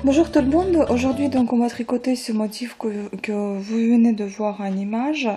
Bonjour tout le monde, aujourd'hui donc on va tricoter ce motif que vous venez de voir en image,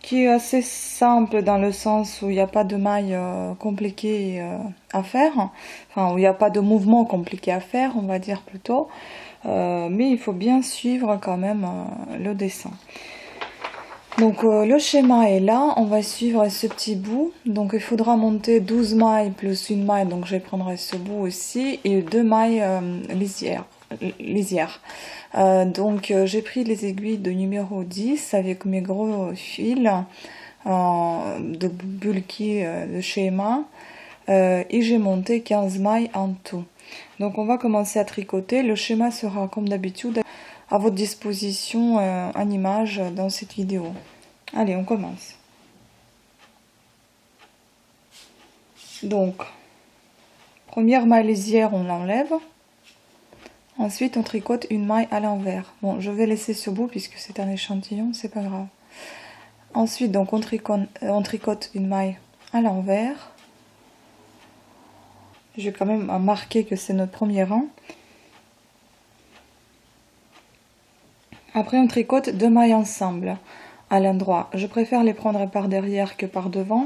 qui est assez simple dans le sens où il n'y a pas de mailles compliquées à faire, enfin où il n'y a pas de mouvement compliqué à faire, on va dire plutôt, mais il faut bien suivre quand même le dessin. Donc le schéma est là, on va suivre ce petit bout, donc il faudra monter 12 mailles plus une maille, donc je prendrai ce bout aussi, et 2 mailles lisières. J'ai pris les aiguilles de numéro 10 avec mes gros fils de bulky de schéma, et j'ai monté 15 mailles en tout. Donc on va commencer à tricoter, le schéma sera comme d'habitude à votre disposition en image dans cette vidéo. Allez, on commence. Donc, première maille lisière, on l'enlève. Ensuite, on tricote une maille à l'envers. Bon, je vais laisser ce bout puisque c'est un échantillon, c'est pas grave. Ensuite, donc, on tricote une maille à l'envers. Je vais quand même marquer que c'est notre premier rang. Après, on tricote 2 mailles ensemble à l'endroit. Je préfère les prendre par derrière que par devant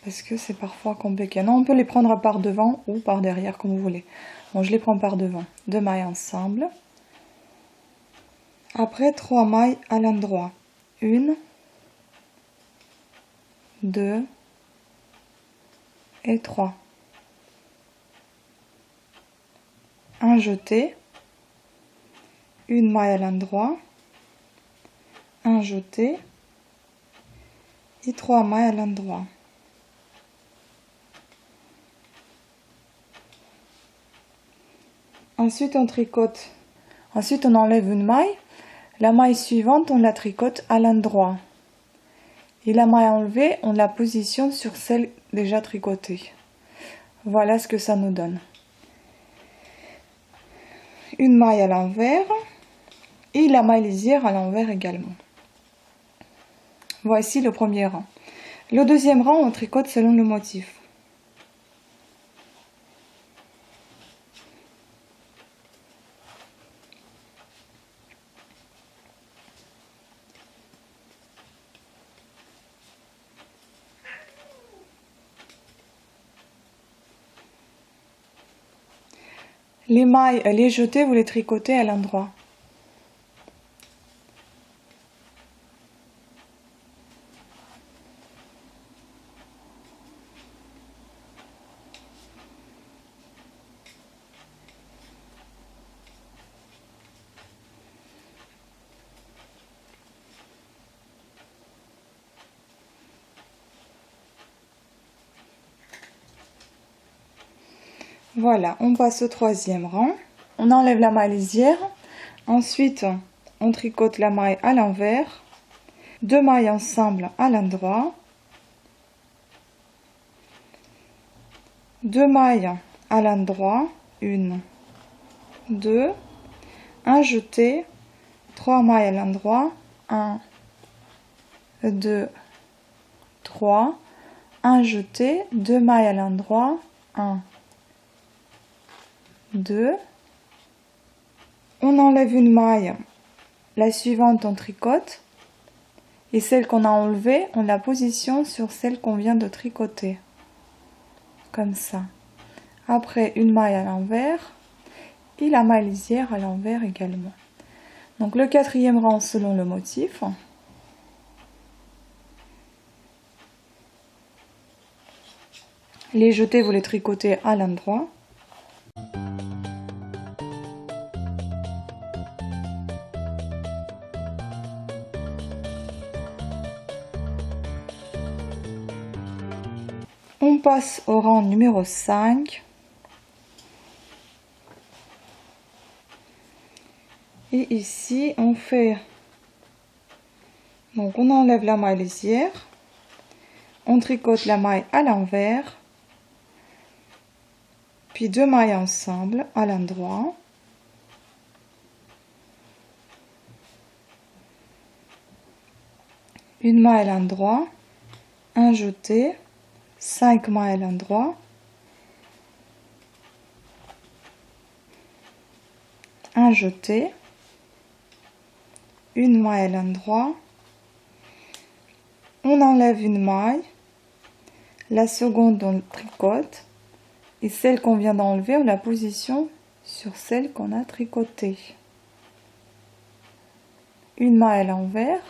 parce que c'est parfois compliqué. Non, on peut les prendre par devant ou par derrière comme vous voulez. Bon, je les prends par devant. 2 mailles ensemble. Après, 3 mailles à l'endroit. 1, 2 et 3. Un jeté. Une maille à l'endroit. Un jeté. Et 3 mailles à l'endroit. Ensuite, on tricote. Ensuite, on enlève une maille. La maille suivante, on la tricote à l'endroit. Et la maille enlevée, on la positionne sur celle déjà tricotée. Voilà ce que ça nous donne. Une maille à l'envers et la maille lisière à l'envers également. Voici le premier rang. Le deuxième rang, on tricote selon le motif. Les mailles, les jetées, vous les tricotez à l'endroit. Voilà, on passe au troisième rang. On enlève la maille lisière. Ensuite, on tricote la maille à l'envers. 2 mailles ensemble à l'endroit. 2 mailles à l'endroit. 1, 2. Un jeté. 3 mailles à l'endroit. 1, 2, 3. Un jeté. 2 mailles à l'endroit. 1, 2. On enlève une maille, la suivante on tricote et celle qu'on a enlevée on la positionne sur celle qu'on vient de tricoter comme ça. Après une maille à l'envers et la maille lisière à l'envers également. Donc le quatrième rang selon le motif. Les jetés vous les tricotez à l'endroit. On passe au rang numéro 5. Et ici, on fait... Donc, on enlève la maille lisière. On tricote la maille à l'envers. Puis 2 mailles ensemble à l'endroit. Une maille à l'endroit. Un jeté. 5 mailles à l'endroit. un jeté, une maille à l'endroit, on enlève une maille, la seconde on tricote et celle qu'on vient d'enlever on la positionne sur celle qu'on a tricotée. Une maille à l'envers,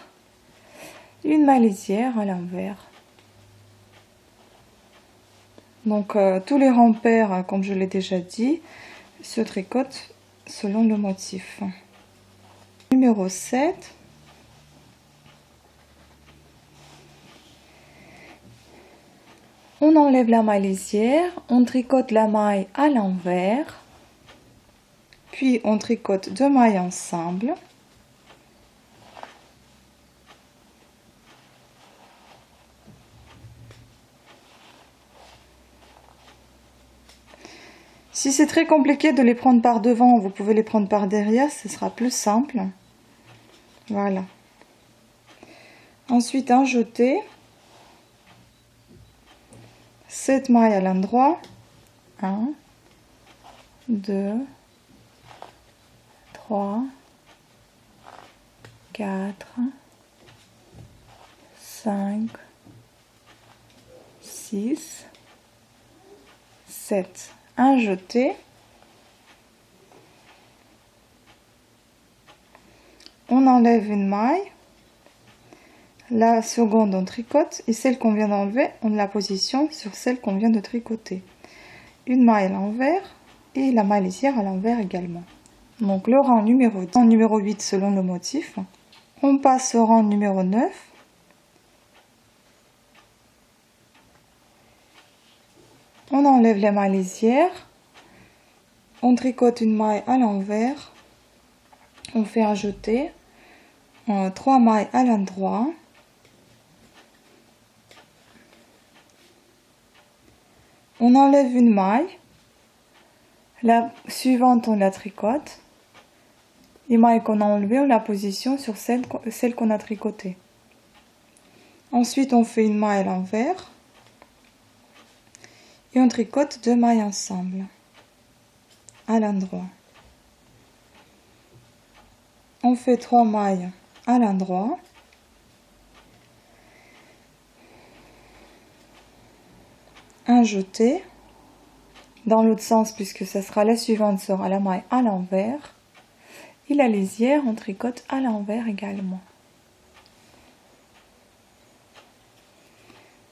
une maille lisière à l'envers. Donc tous les repères, comme je l'ai déjà dit, se tricotent selon le motif. Numéro 7. On enlève la maille lisière, on tricote la maille à l'envers, puis on tricote 2 mailles ensemble. Si c'est très compliqué de les prendre par devant, vous pouvez les prendre par derrière, ce sera plus simple. Voilà. Ensuite, un jeté. 7 mailles à l'endroit. 1, 2, 3, 4, 5, 6, 7. Un jeté, on enlève une maille, la seconde on tricote et celle qu'on vient d'enlever on la positionne sur celle qu'on vient de tricoter. Une maille à l'envers et la maille lisière à l'envers également. Donc le rang numéro 10, numéro 8 selon le motif. On passe au rang numéro 9. On enlève les mailles lisières. On tricote une maille à l'envers, on fait un jeté, 3 mailles à l'endroit, on enlève une maille, la suivante on la tricote, les mailles qu'on a enlevées on la positionne sur celle qu'on a tricotée. Ensuite on fait une maille à l'envers et on tricote 2 mailles ensemble. À l'endroit. On fait 3 mailles à l'endroit. Un jeté dans l'autre sens puisque ça sera la suivante sera la maille à l'envers et la lisière on tricote à l'envers également.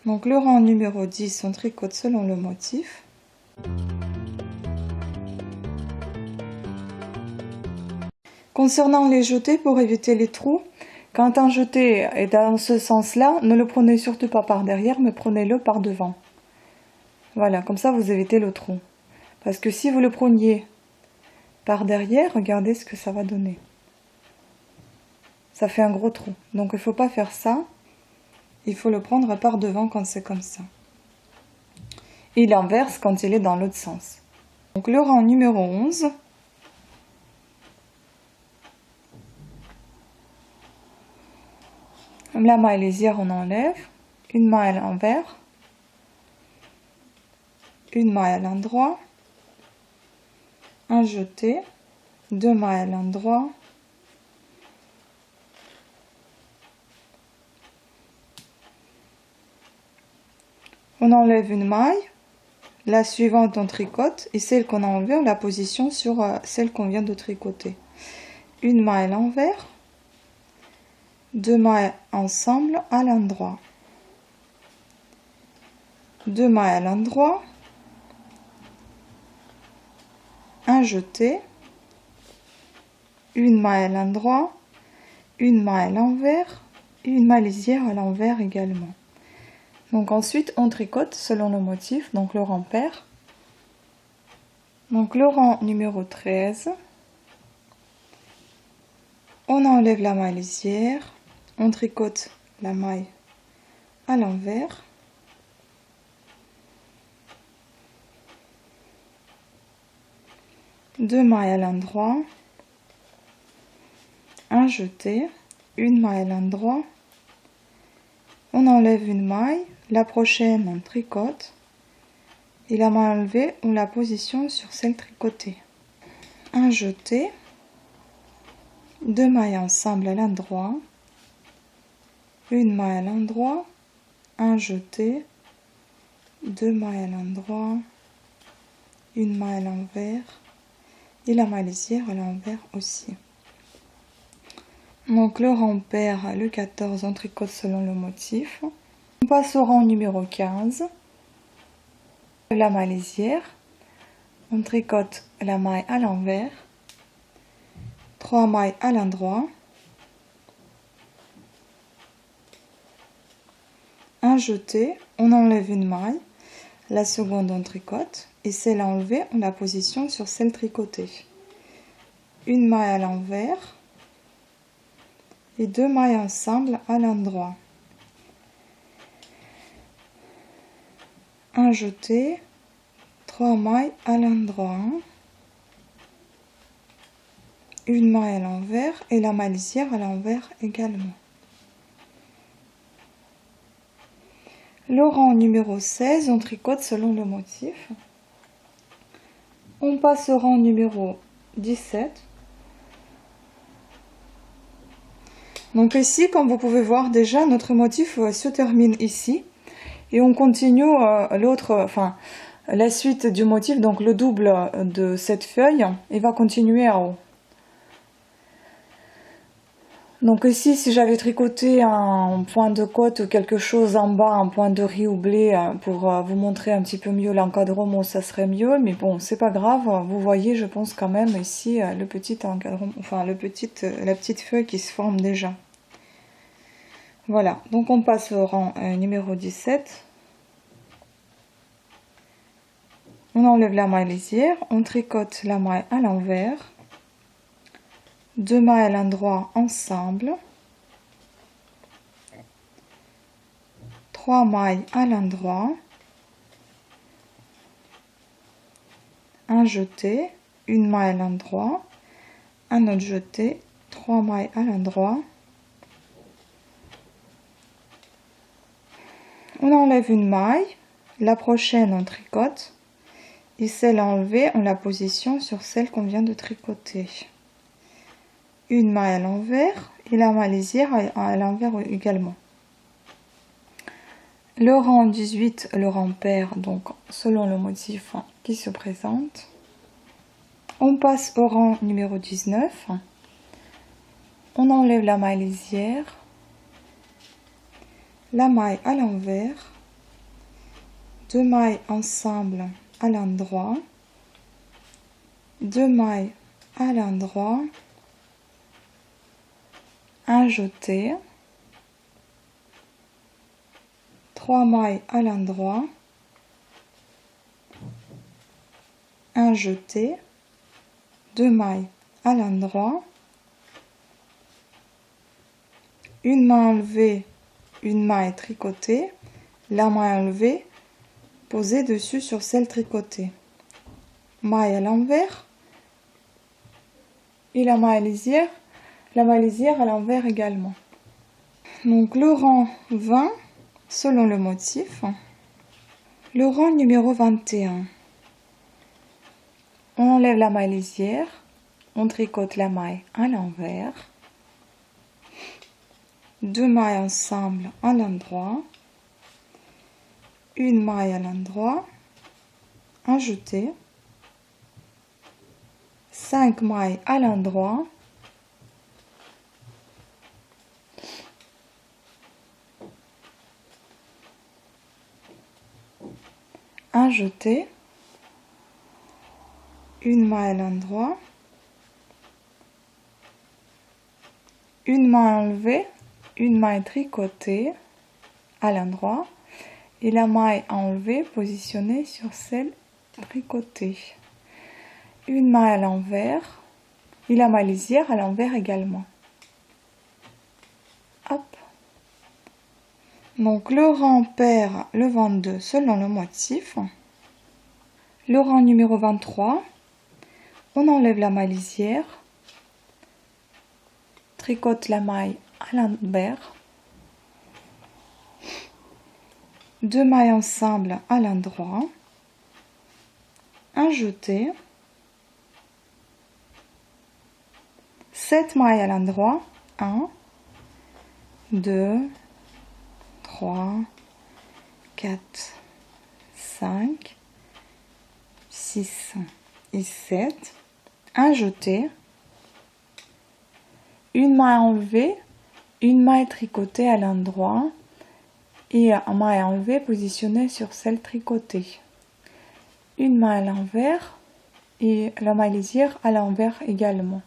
Donc le rang numéro 10 on tricote selon le motif. Concernant les jetés, pour éviter les trous, quand un jeté est dans ce sens-là, ne le prenez surtout pas par derrière, mais prenez-le par devant. Voilà, comme ça vous évitez le trou. Parce que si vous le preniez par derrière, regardez ce que ça va donner. Ça fait un gros trou. Donc il ne faut pas faire ça. Il faut le prendre par devant quand c'est comme ça. Et l'inverse quand il est dans l'autre sens. Donc le rang numéro 11. La maille lisière on enlève, une maille à l'envers, une maille à l'endroit, un jeté, 2 mailles à l'endroit, on enlève une maille, la suivante on tricote et celle qu'on a enlevée on la positionne sur celle qu'on vient de tricoter. Une maille à l'envers, 2 mailles ensemble à l'endroit, 2 mailles à l'endroit, un jeté, une maille à l'endroit, une maille à l'envers, une maille lisière à l'envers également. Donc ensuite on tricote selon le motif, donc le rang pair. Donc le rang numéro 13, on enlève la maille lisière, on tricote la maille à l'envers, deux mailles à l'endroit, un jeté, une maille à l'endroit, on enlève une maille, la prochaine on tricote et la maille enlevée on la positionne sur celle tricotée, un jeté, 2 mailles ensemble à l'endroit, une maille à l'endroit, un jeté, 2 mailles à l'endroit, une maille à l'envers et la maille lisière à l'envers aussi. Donc le rang pair, le 14, on tricote selon le motif. On passe au rang numéro 15, la maille lisière, on tricote la maille à l'envers, 3 mailles à l'endroit, un jeté, on enlève une maille, la seconde on tricote et celle enlevée on la positionne sur celle tricotée. Une maille à l'envers et 2 mailles ensemble à l'endroit. Un jeté, 3 mailles à l'endroit, une maille à l'envers et la maille lisière à l'envers également. Le rang numéro 16, on tricote selon le motif. On passe au rang numéro 17. Donc ici, comme vous pouvez voir déjà, notre motif se termine ici. Et on continue la suite du motif, donc le double de cette feuille, il va continuer en haut. Donc ici, si j'avais tricoté un point de côte ou quelque chose en bas, un point de riz ou blé, pour vous montrer un petit peu mieux l'encadrement, ça serait mieux. Mais bon, c'est pas grave. Vous voyez, je pense quand même ici le petit encadrement, enfin la petite feuille qui se forme déjà. Voilà, donc on passe au rang numéro 17. On enlève la maille lisière, on tricote la maille à l'envers, 2 mailles à l'endroit ensemble, 3 mailles à l'endroit, un jeté, une maille à l'endroit, un autre jeté, 3 mailles à l'endroit, on enlève une maille, la prochaine on tricote et celle enlevée on la positionne sur celle qu'on vient de tricoter. Une maille à l'envers et la maille lisière à l'envers également. Le rang 18, le rang pair, donc selon le motif qui se présente. On passe au rang numéro 19. On enlève la maille lisière, la maille à l'envers, 2 mailles ensemble à l'endroit, 2 mailles à l'endroit, un jeté, 3 mailles à l'endroit, un jeté, 2 mailles à l'endroit, une maille enlevée, une maille tricotée, la maille enlevée posée dessus sur celle tricotée, maille à l'envers et la maille lisière à l'envers également. Donc le rang 20 selon le motif. Le rang numéro 21. On enlève la maille lisière, on tricote la maille à l'envers, 2 mailles ensemble à l'endroit, une maille à l'endroit, un jeté, 5 mailles à l'endroit, un jeté, une maille à l'endroit, une maille enlevée, une maille tricotée à l'endroit et la maille enlevée positionnée sur celle tricotée, une maille à l'envers et la maille lisière à l'envers également. Hop. Donc le rang pair, le 22 selon le motif. Le rang numéro 23, on enlève la maille lisière, tricote la maille à l'envers, 2 mailles ensemble à l'endroit, un jeté, 7 mailles à l'endroit. 1, 2, 3, 4, 5, 6 et 7. Un jeté. Une maille enlevée, une maille tricotée à l'endroit et une maille enlevée positionnée sur celle tricotée. Une maille à l'envers et la maille lisière à l'envers également.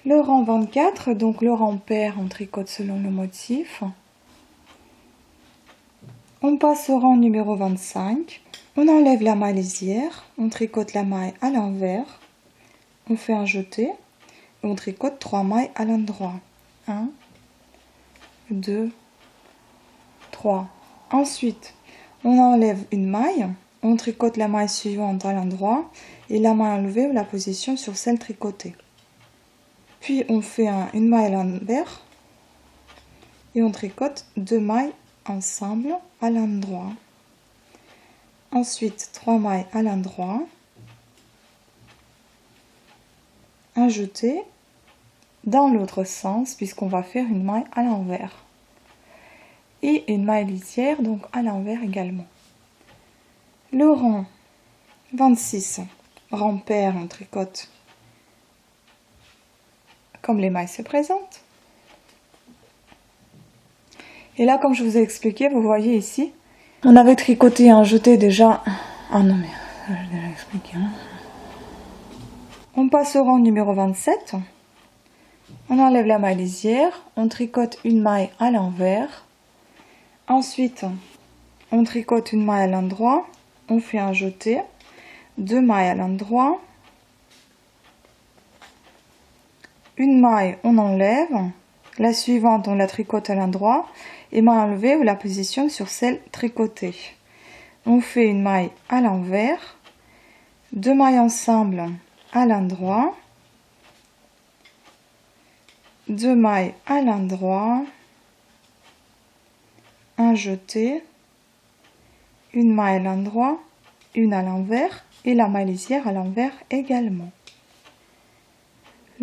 Le rang 24, donc le rang pair, on tricote selon le motif. On passe au rang numéro 25. On enlève la maille lisière, on tricote la maille à l'envers, on fait un jeté. On tricote 3 mailles à l'endroit. 1, 2, 3. Ensuite, on enlève une maille, on tricote la maille suivante à l'endroit et la maille enlevée ou la position sur celle tricotée. Puis on fait une maille à l'envers et on tricote 2 mailles ensemble à l'endroit. Ensuite, 3 mailles à l'endroit, un jeté dans l'autre sens puisqu'on va faire une maille à l'envers et une maille lisière donc à l'envers également. Le rang 26, rang pair, on tricote comme les mailles se présentent. Et là, comme je vous ai expliqué, vous voyez ici, on avait tricoté un jeté déjà. Ah non mais j'ai déjà expliqué. Hein. On passe au rang numéro 27. On enlève la maille lisière, on tricote une maille à l'envers. Ensuite, on tricote une maille à l'endroit, on fait un jeté, 2 mailles à l'endroit, une maille on enlève, la suivante on la tricote à l'endroit et maille enlevée ou la positionne sur celle tricotée. On fait une maille à l'envers, 2 mailles ensemble à l'endroit, 2 mailles à l'endroit, un jeté, une maille à l'endroit, une à l'envers et la maille lisière à l'envers également.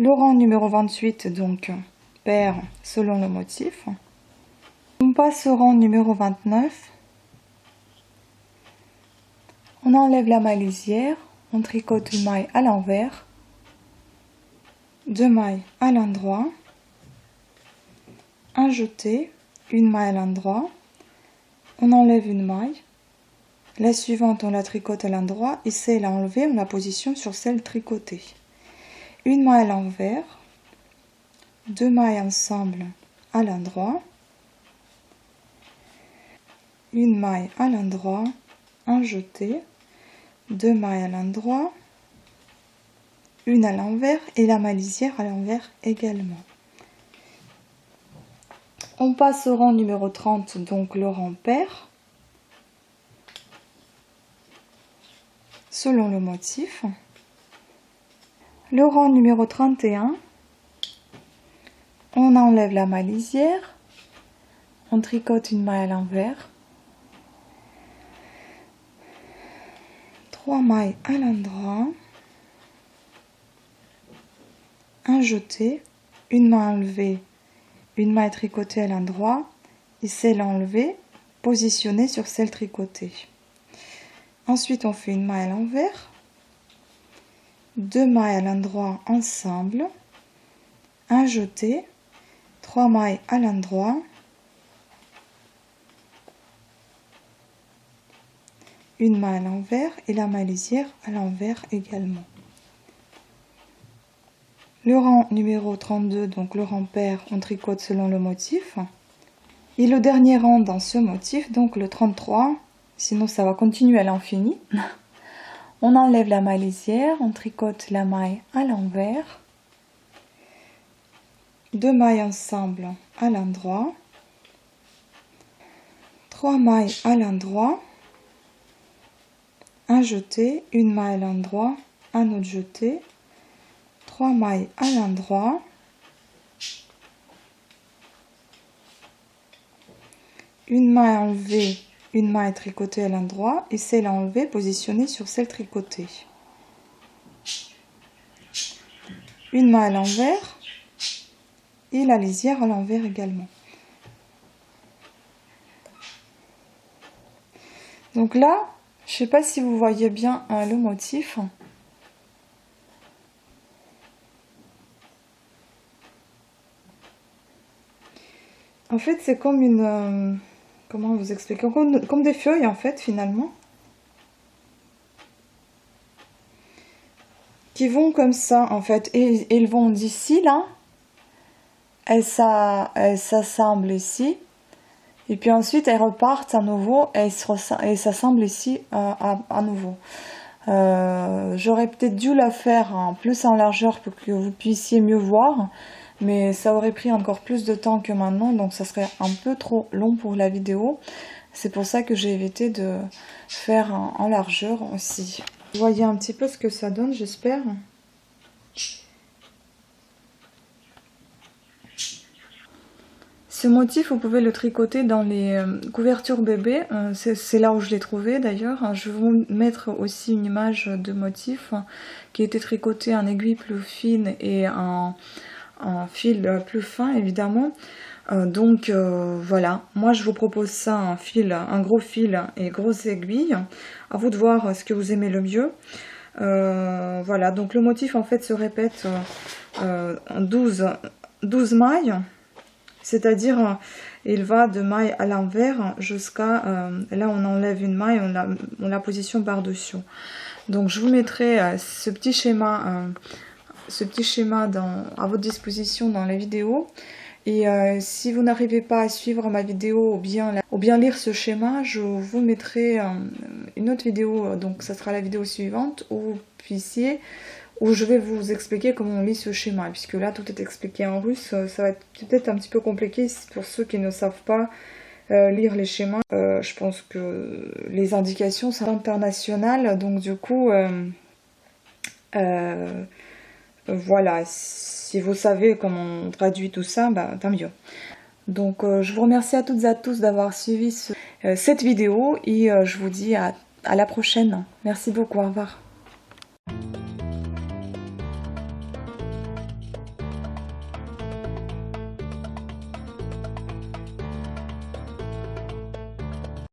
Le rang numéro 28, donc pair selon le motif. On passe au rang numéro 29. On enlève la maille lisière, on tricote une maille à l'envers, 2 mailles à l'endroit, un jeté, une maille à l'endroit, on enlève une maille, la suivante on la tricote à l'endroit et celle à enlever on la positionne sur celle tricotée. Une maille à l'envers, 2 mailles ensemble à l'endroit, une maille à l'endroit, un jeté, 2 mailles à l'endroit, une à l'envers et la maille lisière à l'envers également. On passe au rang numéro 30, donc le rang pair, selon le motif. Le rang numéro 31, on enlève la maille lisière, on tricote une maille à l'envers, 3 mailles à l'endroit, un jeté, une maille enlevée, une maille tricotée à l'endroit et celle enlevée positionnée sur celle tricotée. Ensuite on fait une maille à l'envers, 2 mailles à l'endroit ensemble, un jeté, 3 mailles à l'endroit, une maille à l'envers et la maille lisière à l'envers également. Le rang numéro 32, donc le rang pair, on tricote selon le motif. Et le dernier rang dans ce motif, donc le 33, sinon ça va continuer à l'infini. On enlève la maille lisière, on tricote la maille à l'envers, 2 mailles ensemble à l'endroit, 3 mailles à l'endroit, un jeté, une maille à l'endroit, un autre jeté, 3 mailles à l'endroit, une maille enlevée, une maille tricotée à l'endroit et celle enlevée positionnée sur celle tricotée. une main à l'envers et la lisière à l'envers également. Donc là, je sais pas si vous voyez bien le motif. En fait, c'est comme une... comment vous expliquer? Comme des feuilles, en fait, finalement. Qui vont comme ça, en fait. Et ils vont d'ici, là. Elles s'assemblent ici. Et puis ensuite, elles repartent à nouveau et elles s'assemblent ici à nouveau. J'aurais peut-être dû la faire plus en largeur pour que vous puissiez mieux voir. Mais ça aurait pris encore plus de temps que maintenant, donc ça serait un peu trop long pour la vidéo. C'est pour ça que j'ai évité de faire en largeur aussi. Vous voyez un petit peu ce que ça donne, j'espère. Ce motif, vous pouvez le tricoter dans les couvertures bébé. C'est là où je l'ai trouvé d'ailleurs. Je vais vous mettre aussi une image de motif qui a été tricoté en aiguille plus fine et en fil plus fin évidemment. Voilà, moi je vous propose ça un gros fil et grosse aiguille. À vous de voir ce que vous aimez le mieux. Voilà, donc le motif en fait se répète en 12 mailles. C'est-à-dire, il va de maille à l'envers jusqu'à... là, on enlève une maille, on la positionne par-dessus. Donc, je vous mettrai ce petit schéma à votre disposition dans la vidéo. Et si vous n'arrivez pas à suivre ma vidéo ou bien lire ce schéma, je vous mettrai une autre vidéo, donc ça sera la vidéo suivante, où je vais vous expliquer comment on lit ce schéma, puisque là tout est expliqué en russe, ça va être peut-être un petit peu compliqué pour ceux qui ne savent pas lire les schémas. Je pense que les indications sont internationales, donc du coup, voilà, si vous savez comment on traduit tout ça, bah, tant mieux. Donc je vous remercie à toutes et à tous d'avoir suivi cette vidéo et je vous dis à la prochaine. Merci beaucoup, au revoir.